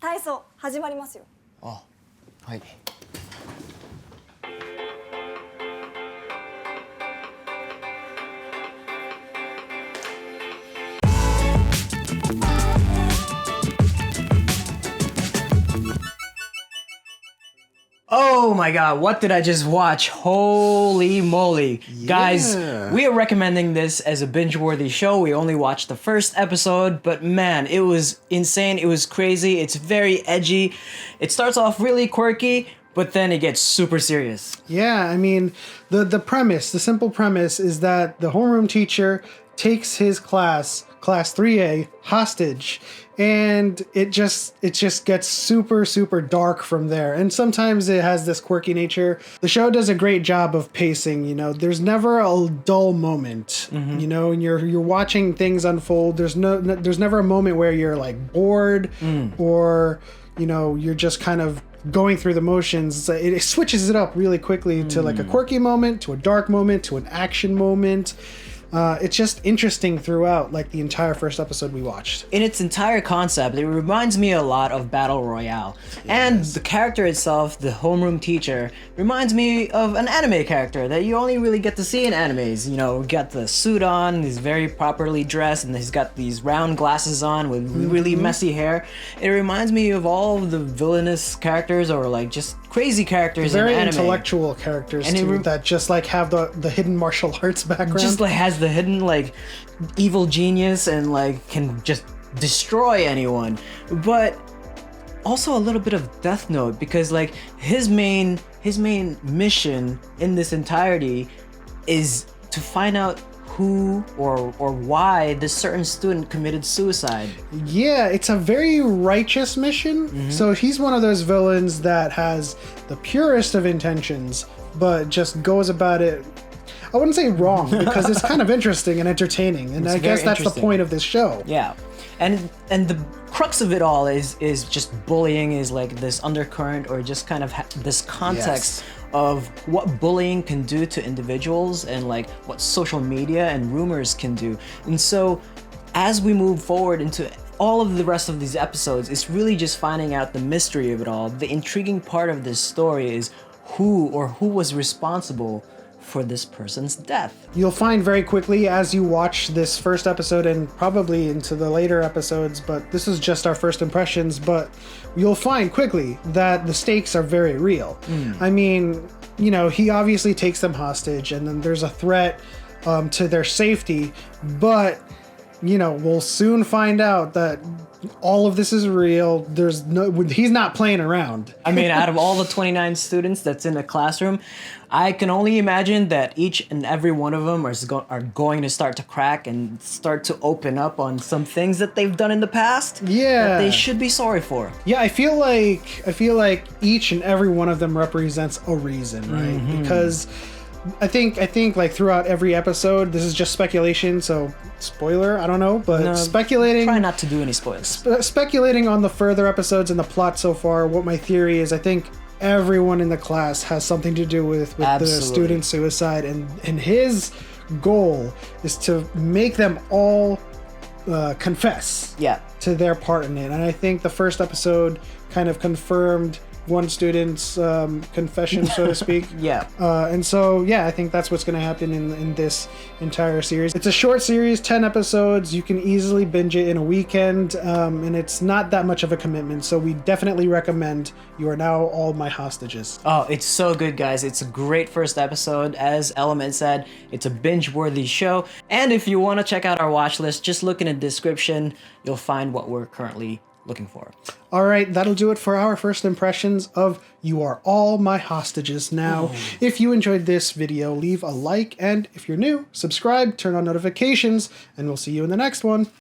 体操始まりますよ。あ、はい。Oh my god, what did I just watch? Holy moly. Yeah. Guys, we are recommending this as a binge-worthy show. We only watched the first episode, but man, it was insane. It was crazy. It's very edgy. It starts off really quirky, but then it gets super serious. Yeah, I mean, the simple premise is that the homeroom teacher takes his class 3A, hostage, and it just gets super dark from there. And sometimes it has this quirky nature. The show does a great job of pacing, you know. There's never a dull moment, you know, and you're watching things unfold. There's never a moment where you're like bored or, you know, you're just kind of going through the motions. It switches it up really quickly to like a quirky moment, to a dark moment, to an action moment. It's just interesting throughout, like the entire first episode we watched. In its entire concept, it reminds me a lot of Battle Royale. Yes. And the character itself, the homeroom teacher, reminds me of an anime character that you only really get to see in animes. You know, got the suit on, he's very properly dressed, and he's got these round glasses on with really messy hair. It reminds me of all of the villainous characters or like just crazy characters in anime. Very intellectual characters and too, that just like have the hidden martial arts background. Just like has the hidden like evil genius and like can just destroy anyone, but also a little bit of Death Note, because like his main mission in this entirety is to find out who or why this certain student committed suicide. Yeah, it's a very righteous mission. So he's one of those villains that has the purest of intentions, but just goes about it, I wouldn't say wrong, because it's kind of interesting and entertaining, and I guess that's the point of this show. Yeah, and the crux of it all is just bullying, is like this undercurrent or just kind of this context of what bullying can do to individuals and like what social media and rumors can do. And so as we move forward into all of the rest of these episodes, it's really just finding out the mystery of it all. The intriguing part of this story is who was responsible for this person's death. You'll find very quickly as you watch this first episode and probably into the later episodes, but this is just our first impressions, but you'll find quickly that the stakes are very real. I mean, you know, he obviously takes them hostage and then there's a threat to their safety, but you know, we'll soon find out that all of this is real. He's not playing around. I mean, out of all the 29 students that's in a classroom, I can only imagine that each and every one of them are going to start to crack and start to open up on some things that they've done in the past. Yeah, that they should be sorry for. Yeah, I feel like each and every one of them represents a reason, right? Because I think like throughout every episode, this is just speculation, so spoiler, I don't know, but speculating. Try not to do any spoilers. Speculating on the further episodes and the plot so far, what my theory is, I think everyone in the class has something to do with the student suicide, and his goal is to make them all confess to their part in it. And I think the first episode kind of confirmed one student's confession, so to speak. And so, I think that's what's going to happen in this entire series. It's a short series, 10 episodes. You can easily binge it in a weekend, and it's not that much of a commitment, so we definitely recommend You Are Now All My Hostages. Oh, it's so good, guys. It's a great first episode. As Element said, it's a binge-worthy show. And if you want to check out our watch list, just look in the description. You'll find what we're currently looking for. All right, that'll do it for our first impressions of You Are All My Hostages. Now, if you enjoyed this video, leave a like, and if you're new, subscribe, turn on notifications, and we'll see you in the next one.